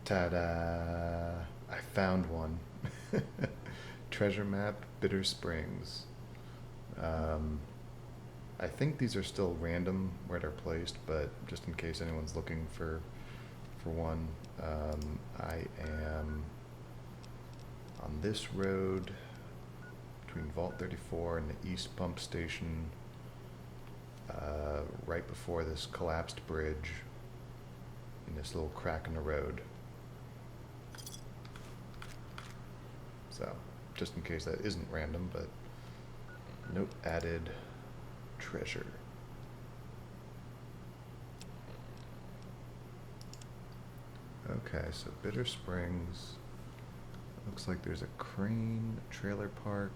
Ta-da! I found one. Treasure map, Bitter Springs. Um, I think these are still random where they're placed, but just in case anyone's looking for one, I am on this road between Vault 34 and the East Pump Station, right before this collapsed bridge in this little crack in the road. So, just in case that isn't random, but note added treasure. Okay, so Bitter Springs. Looks like there's a crane, a trailer park.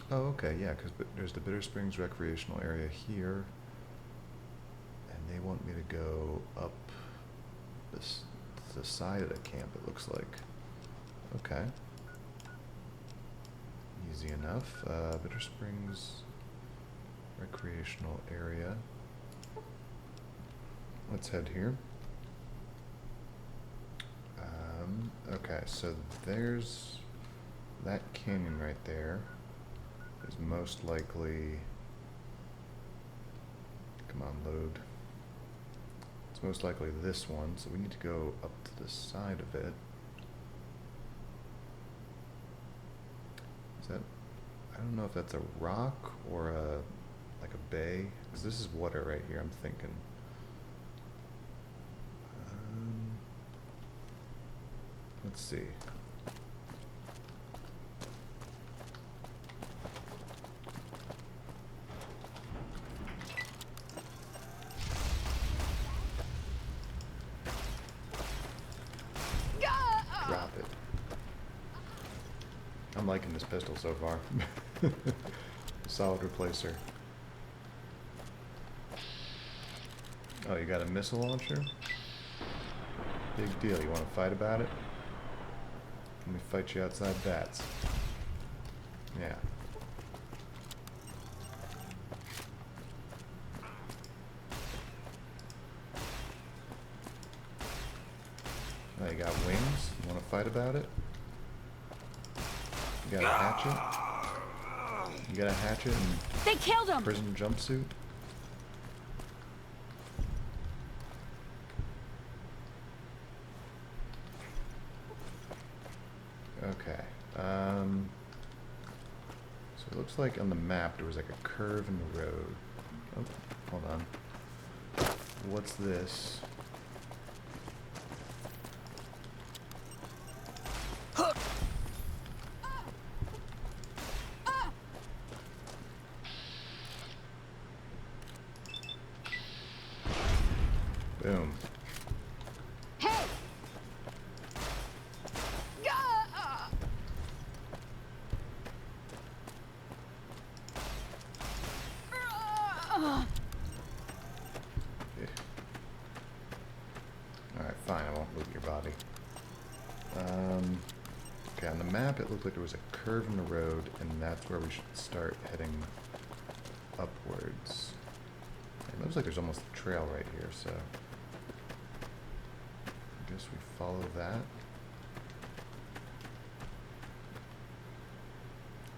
Oh, okay, yeah, because there's the Bitter Springs recreational area here. And they want me to go up this the side of the camp, it looks like. Okay. Easy enough. Bitter Springs recreational area. Let's head here. Okay, so there's that canyon right there. Is most likely, come on, load. It's most likely this one, so we need to go up to the side of it. Is that, I don't know if that's a rock or like a bay, because this is water right here, I'm thinking. Let's see. Drop it. I'm liking this pistol so far. Solid replacer. Oh, you got a missile launcher? Big deal. You want to fight about it? Let me fight you outside bats. Yeah. Oh, you got wings? You want to fight about it? You got a hatchet? You got a hatchet and they killed him. Prison jumpsuit? Okay. So it looks like on the map there was like a curve in the road. Oh, hold on. What's this? Boom. Hey! Alright, fine, I won't loot your body. Okay, on the map it looked like there was a curve in the road, and that's where we should start heading upwards. It looks like there's almost a trail right here, so I guess we follow that.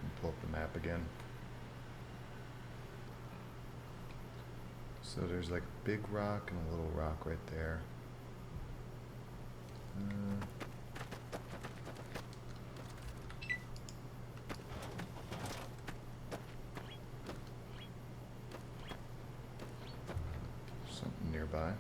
And pull up the map again. So there's like a big rock and a little rock right there. Something nearby.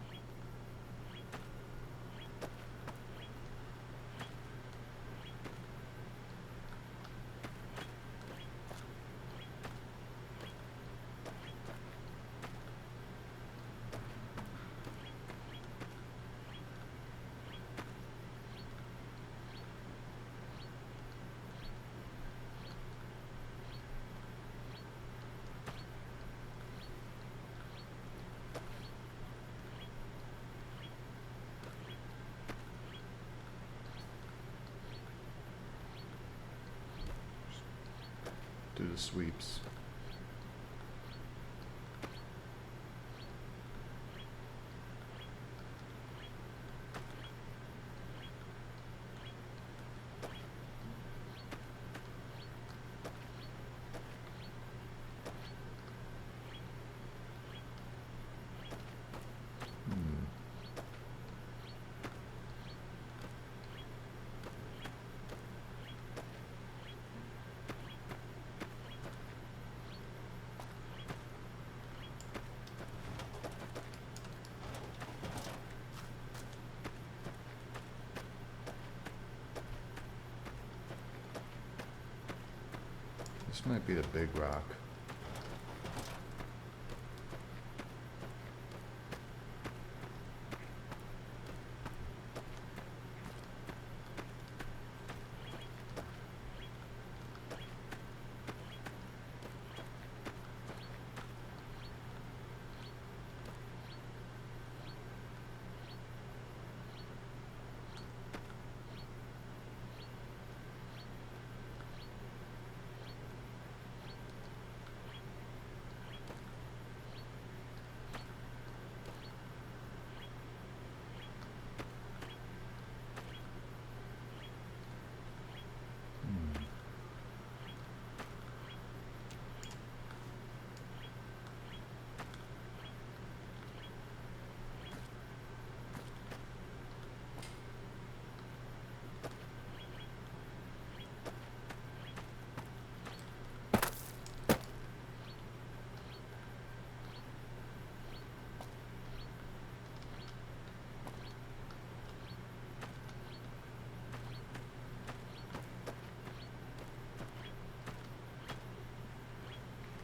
Do the sweeps. This might be the big rock.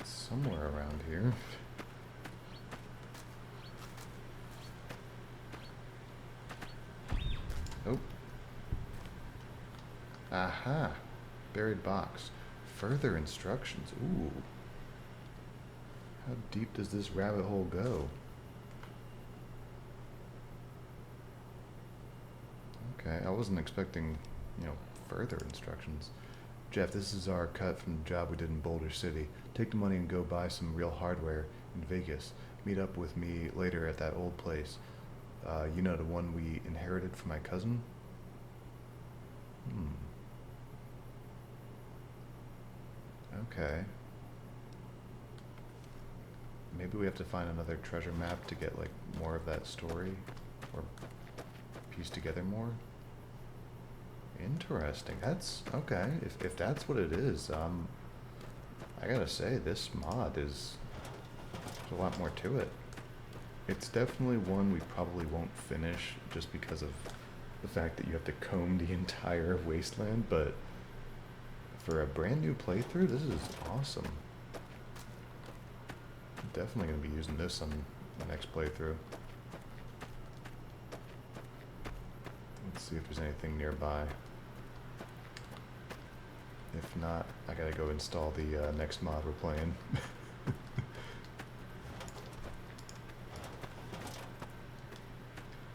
Somewhere around here. Oh. Aha. Buried box. Further instructions. Ooh. How deep does this rabbit hole go? Okay, I wasn't expecting, further instructions. Jeff, this is our cut from the job we did in Boulder City. Take the money and go buy some real hardware in Vegas. Meet up with me later at that old place. You know, the one we inherited from my cousin? Okay. Maybe we have to find another treasure map to get, like, more of that story? Or piece together more? Interesting. That's okay. If that's what it is, I gotta say this mod is there's a lot more to it. It's definitely one we probably won't finish just because of the fact that you have to comb the entire wasteland, but for a brand new playthrough, this is awesome. I'm definitely gonna be using this on the next playthrough. Let's see if there's anything nearby. If not, I gotta go install the next mod we're playing.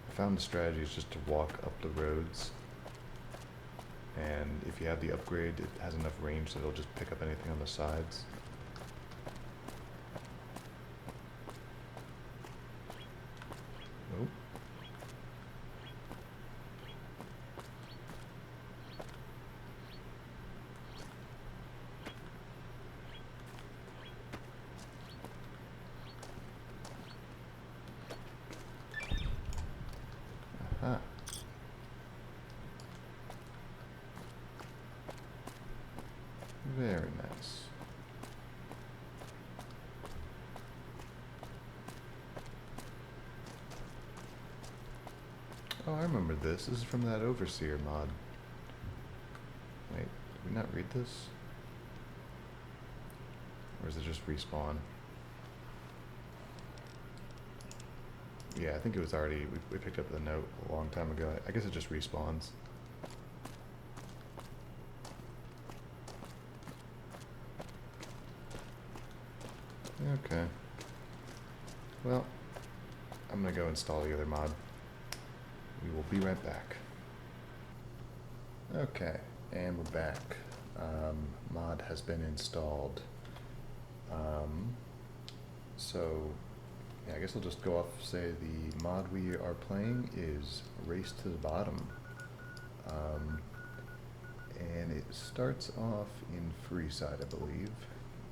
I found the strategy is just to walk up the roads, and if you have the upgrade, it has enough range that it'll just pick up anything on the sides. Nope. Aha. Very nice. Oh, I remember this. This is from that Overseer mod. Wait, did we not read this? Or is it just respawn? Yeah, I think it was already, we picked up the note a long time ago. I guess it just respawns. Okay. Well, I'm gonna go install the other mod. We will be right back. Okay, and we're back. Mod has been installed. So, yeah, I guess I'll just go off and say the mod we are playing is Race to the Bottom. And it starts off in Freeside, I believe.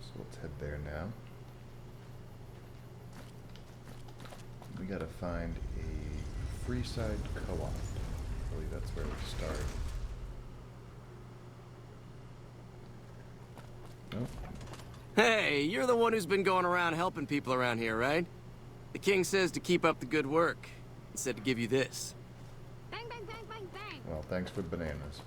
So let's head there now. We gotta find a freeside co-op. I believe that's where we start. Oh. Hey, you're the one who's been going around helping people around here, right? The king says to keep up the good work. He said to give you this. Bang, bang, bang, bang, bang. Well, thanks for the bananas.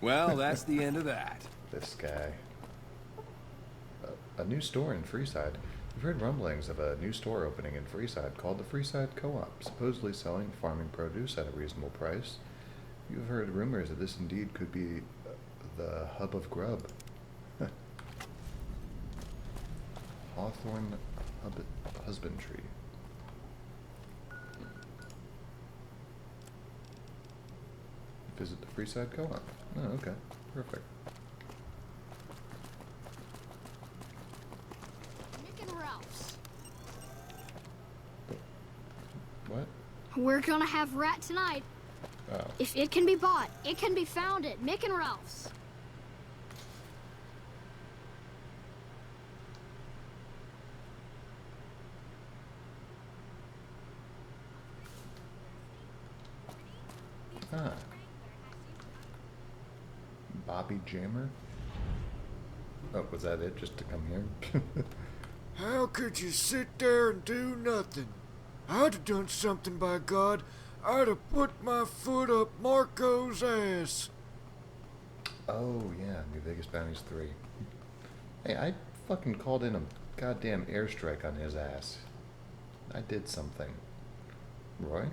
Well, that's the end of that. This guy. A new store in Freeside. We've heard rumblings of a new store opening in Freeside called the Freeside Co-op, supposedly selling farming produce at a reasonable price. You've heard rumors that this indeed could be the hub of grub. Hawthorne Husbandry. Visit the Freeside Co-op. Oh, okay. Perfect. Nick and Ralph's. What? We're gonna have rat tonight. Oh. If it can be bought, it can be found at Mick and Ralph's. Ah. Bobby Jammer? Oh, was that it? Just to come here? How could you sit there and do nothing? I'd have done something, by God. I'd have put my foot up Marco's ass. Oh, yeah. New Vegas Bounties 3. Hey, I fucking called in a goddamn airstrike on his ass. I did something. Roy?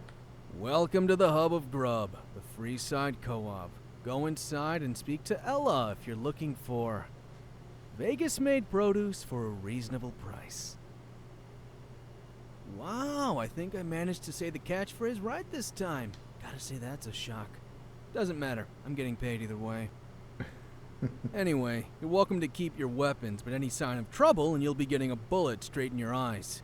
Welcome to the hub of grub, the Freeside Co-op. Go inside and speak to Ella if you're looking for Vegas-made produce for a reasonable price. Wow, I think I managed to say the catchphrase right this time. Gotta say that's a shock. Doesn't matter, I'm getting paid either way. Anyway, you're welcome to keep your weapons, but any sign of trouble and you'll be getting a bullet straight in your eyes.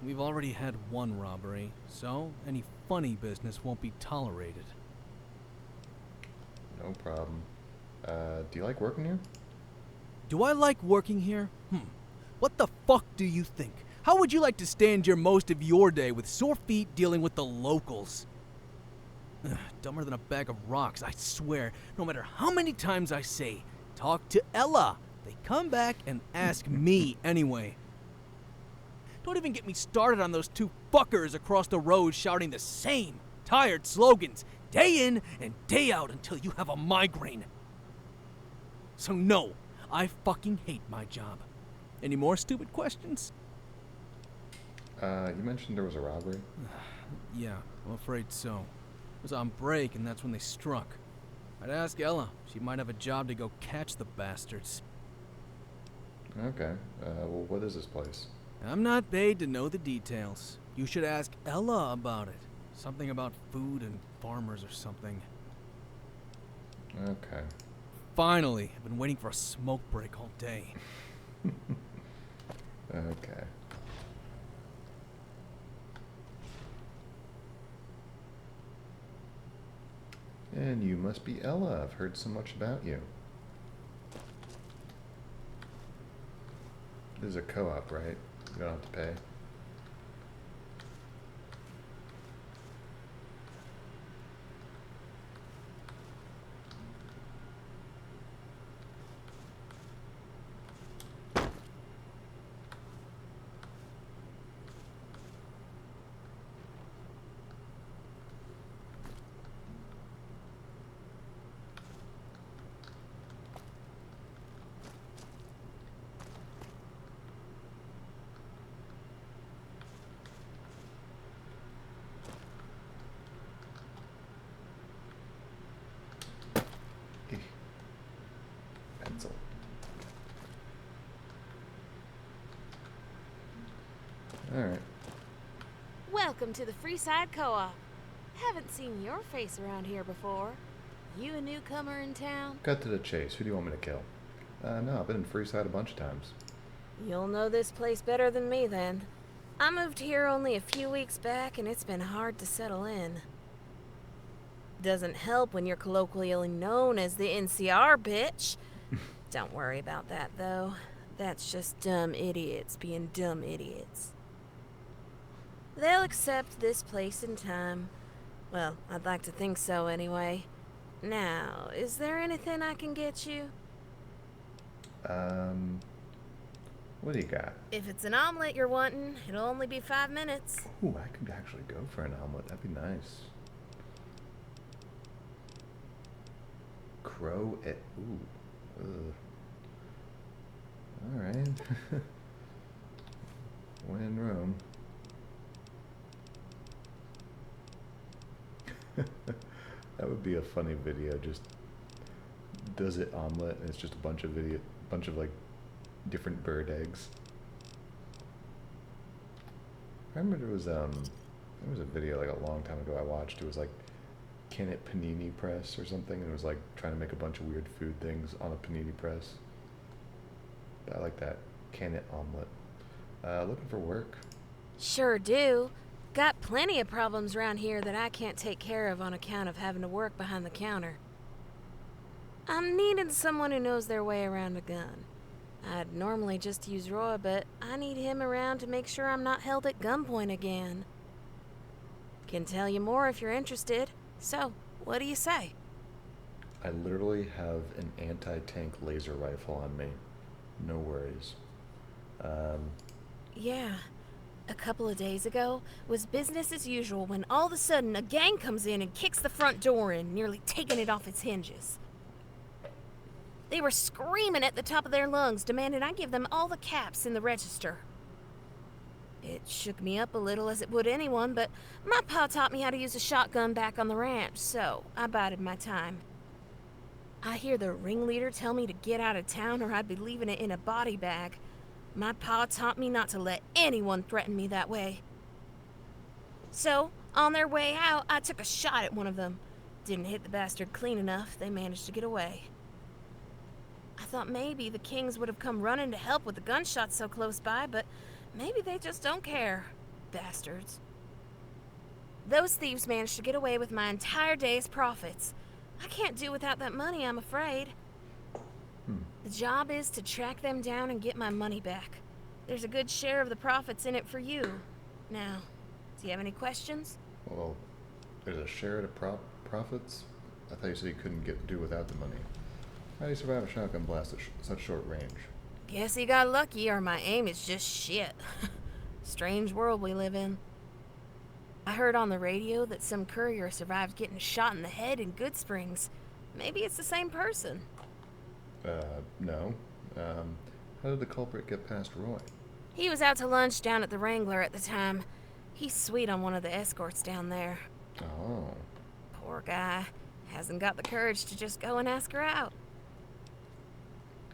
We've already had one robbery, so any funny business won't be tolerated. No problem. Do you like working here? Do I like working here? What the fuck do you think? How would you like to spend most of your day with sore feet dealing with the locals? Dumber than a bag of rocks, I swear. No matter how many times I say, talk to Ella, they come back and ask me anyway. Don't even get me started on those two fuckers across the road shouting the same tired slogans day in and day out until you have a migraine. So no, I fucking hate my job. Any more stupid questions? You mentioned there was a robbery. Yeah, I'm afraid so. I was on break and that's when they struck. I'd ask Ella. She might have a job to go catch the bastards. Okay. Well, what is this place? I'm not paid to know the details. You should ask Ella about it. Something about food and farmers or something. Okay. Finally, I've been waiting for a smoke break all day. Okay. And you must be Ella. I've heard so much about you. This is a co-op, right? You don't have to pay. Pencil. Alright. Welcome to the Freeside Co-op. Haven't seen your face around here before. You a newcomer in town? Cut to the chase. Who do you want me to kill? No, I've been in Freeside a bunch of times. You'll know this place better than me then. I moved here only a few weeks back and it's been hard to settle in. Doesn't help when you're colloquially known as the NCR bitch. Don't worry about that though. That's just dumb idiots being dumb idiots. They'll accept this place in time. Well, I'd like to think so anyway. Now, is there anything I can get you? What do you got? If it's an omelet you're wanting, it'll only be 5 minutes. Ooh, I could actually go for an omelet. That'd be nice. Crow at. Ooh. Ugh. Alright. When in Rome. That would be a funny video. Just does it omelet, and it's just a bunch of like different bird eggs. I remember there was a video like a long time ago I watched. It was like, can it panini press or something? And it was like trying to make a bunch of weird food things on a panini press. But I like that. Can it omelet. Looking for work. Sure do. Got plenty of problems around here that I can't take care of on account of having to work behind the counter. I'm needing someone who knows their way around a gun. I'd normally just use Roy, but I need him around to make sure I'm not held at gunpoint again. Can tell you more if you're interested. So, what do you say? I literally have an anti-tank laser rifle on me. No worries. Yeah. A couple of days ago was business as usual when all of a sudden a gang comes in and kicks the front door in, nearly taking it off its hinges. They were screaming at the top of their lungs, demanding I give them all the caps in the register. It shook me up a little, as it would anyone, but my pa taught me how to use a shotgun back on the ranch, so I bided my time. I hear the ringleader tell me to get out of town or I'd be leaving it in a body bag. My pa taught me not to let anyone threaten me that way. So, on their way out, I took a shot at one of them. Didn't hit the bastard clean enough. They managed to get away. I thought maybe the Kings would have come running to help with the gunshots so close by, but maybe they just don't care. Bastards. Those thieves managed to get away with my entire day's profits. I can't do without that money, I'm afraid. The job is to track them down and get my money back. There's a good share of the profits in it for you. Now, do you have any questions? Well, there's a share of the profits? I thought you said you couldn't do without the money. How do you survive a shotgun blast at such short range? Guess he got lucky, or my aim is just shit. Strange world we live in. I heard on the radio that some courier survived getting shot in the head in Good Springs. Maybe it's the same person. No. How did the culprit get past Roy? He was out to lunch down at the Wrangler at the time. He's sweet on one of the escorts down there. Oh. Poor guy. Hasn't got the courage to just go and ask her out.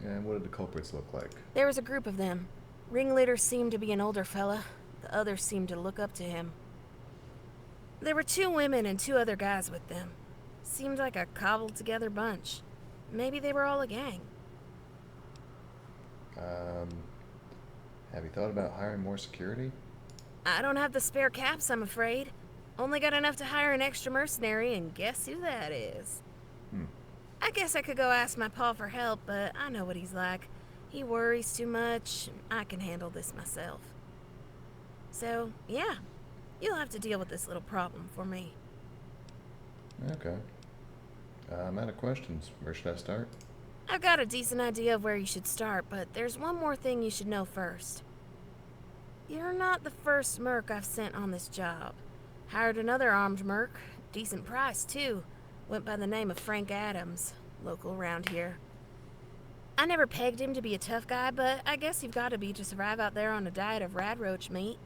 And what did the culprits look like? There was a group of them. Ringleader seemed to be an older fella. The others seemed to look up to him. There were 2 women and 2 other guys with them. Seemed like a cobbled together bunch. Maybe they were all a gang. Have you thought about hiring more security? I don't have the spare caps, I'm afraid. Only got enough to hire an extra mercenary, and guess who that is? I guess I could go ask my pa for help, but I know what he's like. He worries too much. I can handle this myself. So, yeah. You'll have to deal with this little problem for me. Okay. I'm out of questions. Where should I start? I've got a decent idea of where you should start, but there's one more thing you should know first. You're not the first merc I've sent on this job. Hired another armed merc. Decent price, too. Went by the name of Frank Adams, local around here. I never pegged him to be a tough guy, but I guess you've got to be to survive out there on a diet of radroach meat.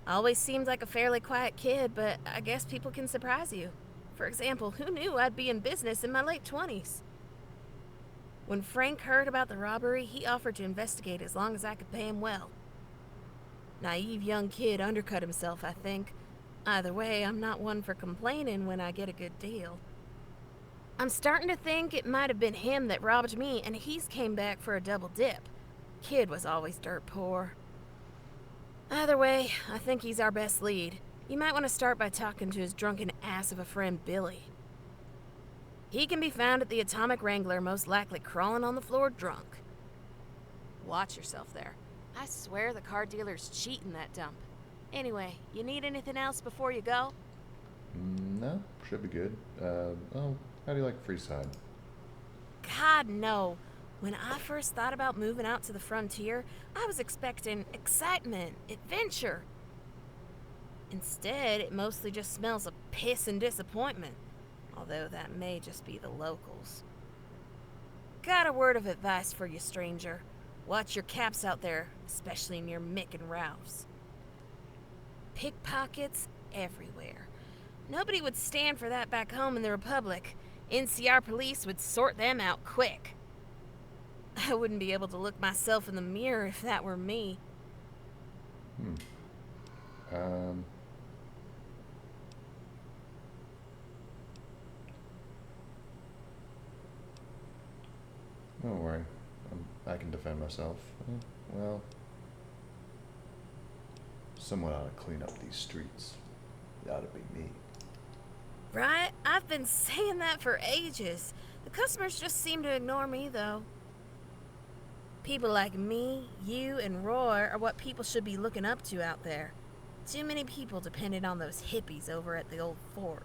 Always seemed like a fairly quiet kid, but I guess people can surprise you. For example, who knew I'd be in business in my late 20s? When Frank heard about the robbery, he offered to investigate as long as I could pay him well. Naive young kid undercut himself, I think. Either way, I'm not one for complaining when I get a good deal. I'm starting to think it might have been him that robbed me, and he's came back for a double dip. Kid was always dirt poor. Either way, I think he's our best lead. You might want to start by talking to his drunken ass of a friend, Billy. He can be found at the Atomic Wrangler, most likely crawling on the floor drunk. Watch yourself there. I swear the car dealer's cheating that dump. Anyway, you need anything else before you go? No, should be good. How do you like freeside? God, no. When I first thought about moving out to the frontier, I was expecting excitement, adventure. Instead, it mostly just smells of piss and disappointment. although that may just be the locals. Got a word of advice for you, stranger. Watch your caps out there, especially near Mick and Ralph's. Pickpockets everywhere. Nobody would stand for that back home in the Republic. NCR police would sort them out quick. I wouldn't be able to look myself in the mirror if that were me. Don't worry. I can defend myself. Well, someone ought to clean up these streets. It ought to be me. Right? I've been saying that for ages. The customers just seem to ignore me, though. People like me, you, and Roy are what people should be looking up to out there. Too many people depended on those hippies over at the old fort.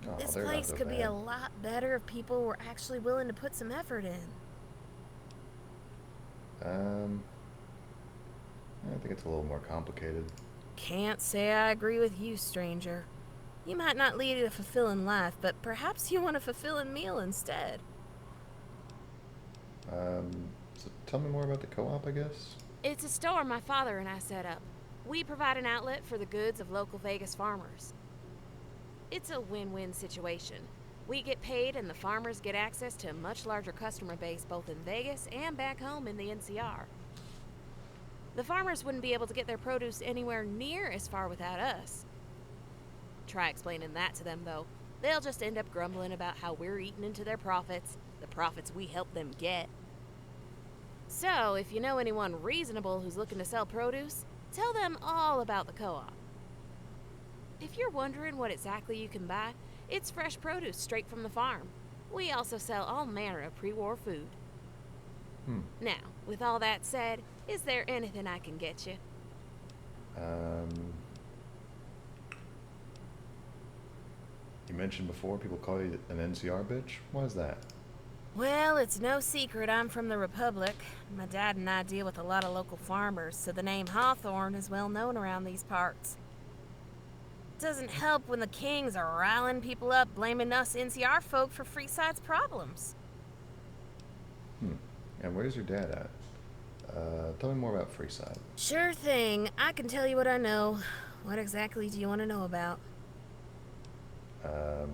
Oh, This they're not place so could be bad. a lot better if people were actually willing to put some effort in. I think it's a little more complicated. Can't say I agree with you, stranger. You might not lead a fulfilling life, but perhaps you want a fulfilling meal instead. So tell me more about the co-op, I guess? It's a store my father and I set up. We provide an outlet for the goods of local Vegas farmers. It's a win-win situation. We get paid and the farmers get access to a much larger customer base both in Vegas and back home in the NCR. The farmers wouldn't be able to get their produce anywhere near as far without us. Try explaining that to them, though. They'll just end up grumbling about how we're eating into their profits, the profits we help them get. So, if you know anyone reasonable who's looking to sell produce, tell them all about the co-op. If you're wondering what exactly you can buy, it's fresh produce straight from the farm. We also sell all manner of pre-war food. Now, with all that said, is there anything I can get you? You mentioned before people call you an NCR bitch? Why is that? Well, it's no secret I'm from the Republic. My dad and I deal with a lot of local farmers, so the name Hawthorne is well known around these parts. Doesn't help when the Kings are riling people up, blaming us NCR folk for Freeside's problems. And where's your dad at? Tell me more about Freeside. Sure thing. I can tell you what I know. What exactly do you want to know about? Uh,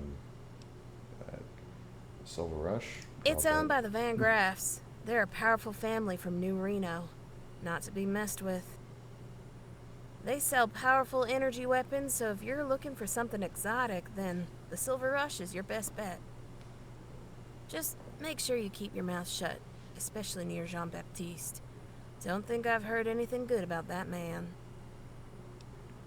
Silver Rush? It's All owned that. by the Van Graffs. They're a powerful family from New Reno. Not to be messed with. They sell powerful energy weapons, so if you're looking for something exotic, then the Silver Rush is your best bet. Just make sure you keep your mouth shut, especially near Jean-Baptiste. Don't think I've heard anything good about that man.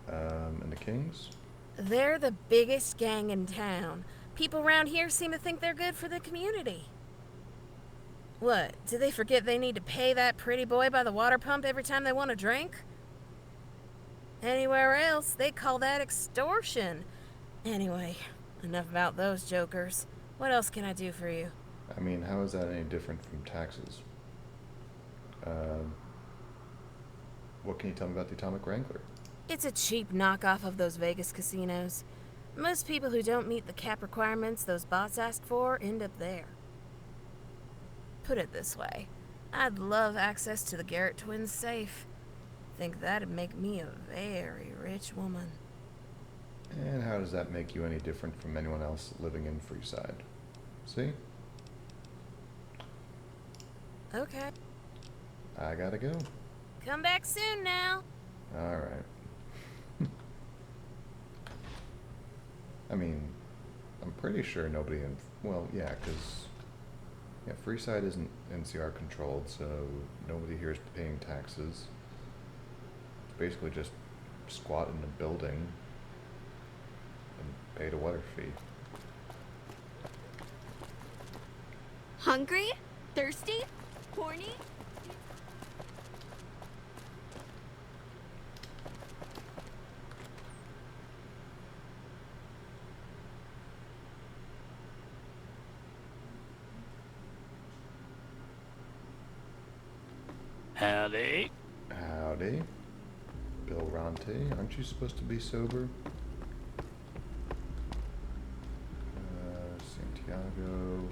And the Kings? They're the biggest gang in town. People around here seem to think they're good for the community. What, do they forget they need to pay that pretty boy by the water pump every time they want a drink? Anywhere else, they call that extortion. Anyway, enough about those jokers. What else can I do for you? I mean, how is that any different from taxes? What can you tell me about the Atomic Wrangler? It's a cheap knockoff of those Vegas casinos. Most people who don't meet the cap requirements those bots ask for end up there. Put it this way, I'd love access to the Garrett twins' safe. Think that'd make me a very rich woman. And how does that make you any different from anyone else living in Freeside? See? Okay. I gotta go. Come back soon now. Alright. I mean, I'm pretty sure nobody in... Well, yeah, because... Yeah, Freeside isn't NCR controlled, so nobody here is paying taxes. It's basically just squat in a building and pay the water fee. Hungry? Thirsty? Horny? Howdy. Howdy. Bill Ronte, aren't you supposed to be sober? Tiago.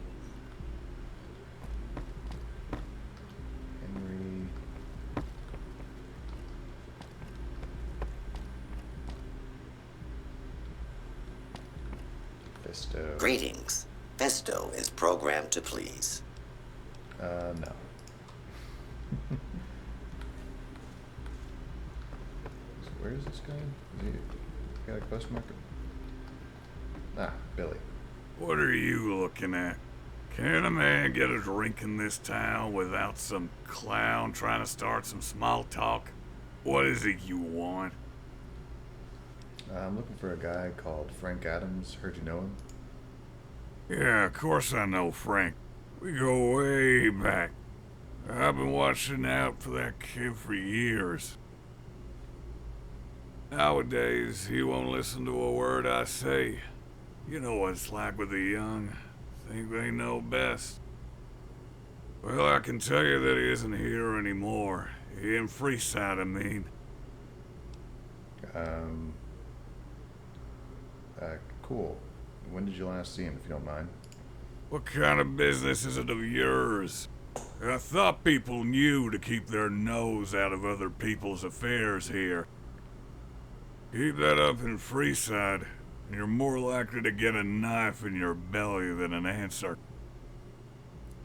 Henry. Fisto. Greetings. Festo is programmed to please. No. So where is this guy? Is he got a question mark? Ah, Billy. What are you looking at? Can a man get a drink in this town without some clown trying to start some small talk? What is it you want? I'm looking for a guy called Frank Adams. Heard you know him? Yeah, of course I know Frank. We go way back. I've been watching out for that kid for years. Nowadays, he won't listen to a word I say. You know what it's like with the young. Think they know best. Well, I can tell you that he isn't here anymore. In Freeside, I mean. Cool. When did you last see him, if you don't mind? What kind of business is it of yours? I thought people knew to keep their nose out of other people's affairs here. Keep that up in Freeside, and you're more likely to get a knife in your belly than an answer.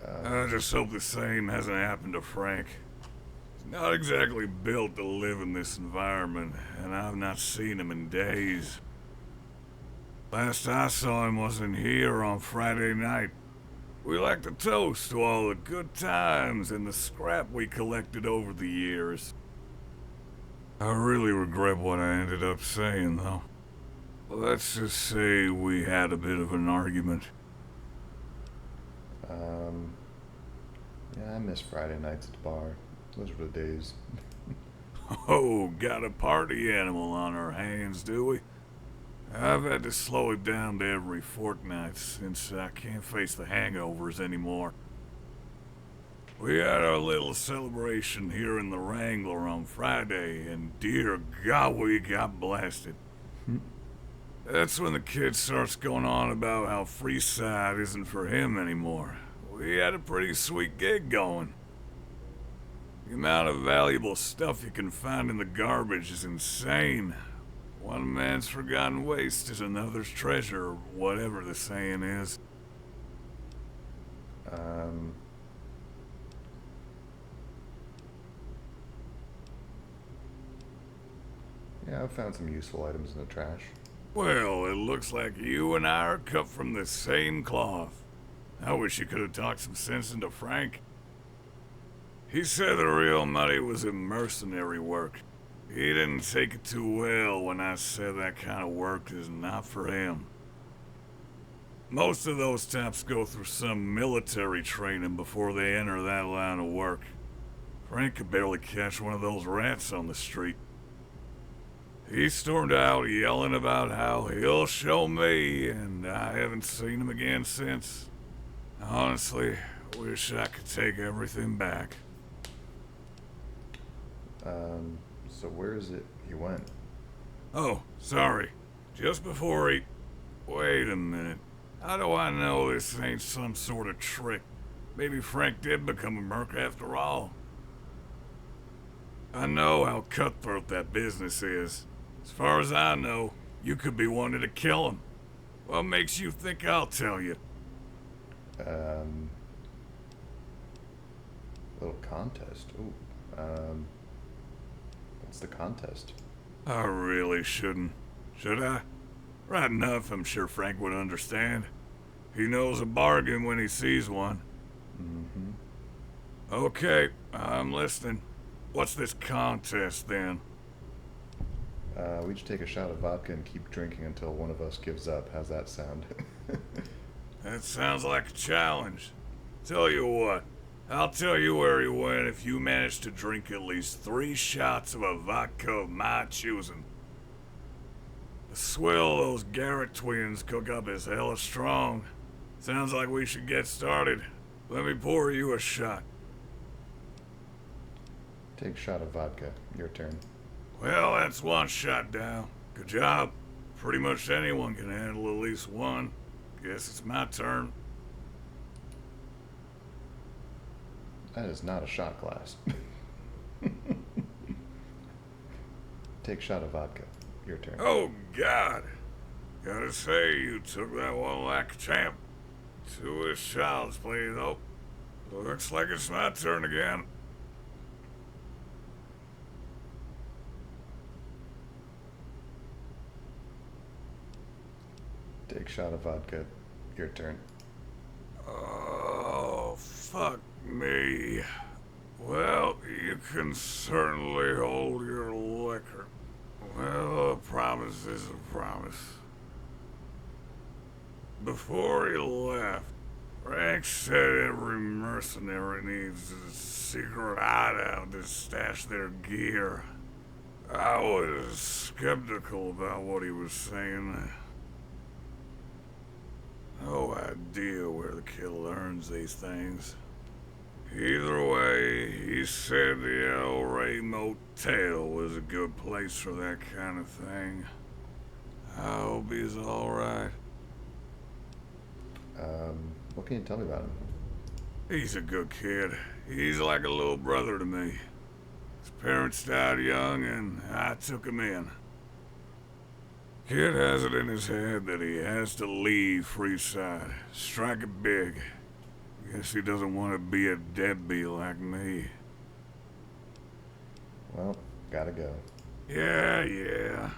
I just hope the same hasn't happened to Frank. He's not exactly built to live in this environment, and I've not seen him in days. Last I saw him wasn't here on Friday night. We like to toast to all the good times and the scrap we collected over the years. I really regret what I ended up saying, though. Let's just say we had a bit of an argument. Yeah, I miss Friday nights at the bar. Those were the days. Oh, got a party animal on our hands, do we? I've had to slow it down to every fortnight since I can't face the hangovers anymore. We had our little celebration here in the Wrangler on Friday, and dear God, we got blasted. That's when the kid starts going on about how Freeside isn't for him anymore. We had a pretty sweet gig going. The amount of valuable stuff you can find in the garbage is insane. One man's forgotten waste is another's treasure, or whatever the saying is. Yeah, I've found some useful items in the trash. Well, it looks like you and I are cut from the same cloth. I wish you could have talked some sense into Frank. He said the real money was in mercenary work. He didn't take it too well when I said that kind of work is not for him. Most of those types go through some military training before they enter that line of work. Frank could barely catch one of those rats on the street. He stormed out yelling about how he'll show me, and I haven't seen him again since. Honestly, wish I could take everything back. So where is it he went? Oh, sorry. Just before he... Wait a minute. How do I know this ain't some sort of trick? Maybe Frank did become a merc after all. I know how cutthroat that business is. As far as I know, you could be wanting to kill him. What makes you think I'll tell you? Little contest. Ooh. What's the contest? I really shouldn't. Should I? Right enough, I'm sure Frank would understand. He knows a bargain when he sees one. Mm-hmm. Okay, I'm listening. What's this contest, then? We each take a shot of vodka and keep drinking until one of us gives up. How's that sound? That sounds like a challenge. Tell you what, I'll tell you where he went if you manage to drink at least 3 shots of a vodka of my choosing. The swill those Garrett twins cook up is hella strong. Sounds like we should get started. Let me pour you a shot. Take a shot of vodka. Your turn. Well, that's 1 shot down. Good job. Pretty much anyone can handle at least one. Guess it's my turn. That is not a shot glass. Take shot of vodka. Your turn. Oh, God. Gotta say, you took that one like a champ. To his child's play, though. Looks like it's my turn again. Take shot of vodka. Your turn. Oh, fuck me. Well, you can certainly hold your liquor. Well, a promise is a promise. Before he left, Frank said every mercenary needs a secret hideout to stash their gear. I was skeptical about what he was saying. No idea where the kid learns these things. Either way, he said the El Rey Motel was a good place for that kind of thing. I hope he's alright. What can you tell me about him? He's a good kid. He's like a little brother to me. His parents died young, and I took him in. Kid has it in his head that he has to leave Freeside, strike it big. Guess he doesn't want to be a deadbeat like me. Well, gotta go. Yeah.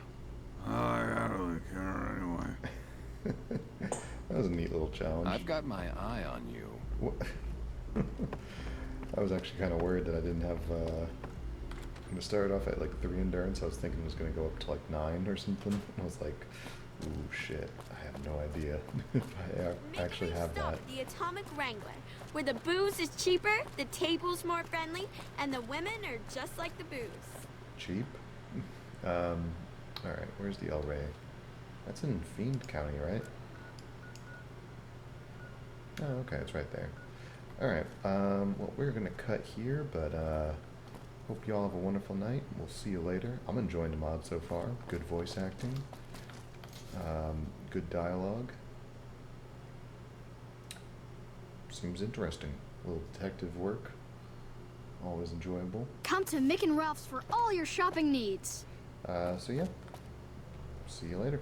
I don't care anyway. That was a neat little challenge. I've got my eye on you. I was actually kind of worried that I didn't have. I'm gonna start off at like 3 endurance. I was thinking it was gonna go up to like 9 or something. And I was like, ooh, shit. I have no idea if I actually have that. The Atomic Wrangler, where the booze is cheaper, the table's more friendly, and the women are just like the booze. Cheap? Alright, where's the El Rey? That's in Fiend County, right? Oh, okay, it's right there. Alright, well, we're gonna cut here, but, hope you all have a wonderful night. We'll see you later. I'm enjoying the mod so far. Good voice acting. Good dialogue. Seems interesting. A little detective work. Always enjoyable. Come to Mick and Ralph's for all your shopping needs. So yeah. See you later.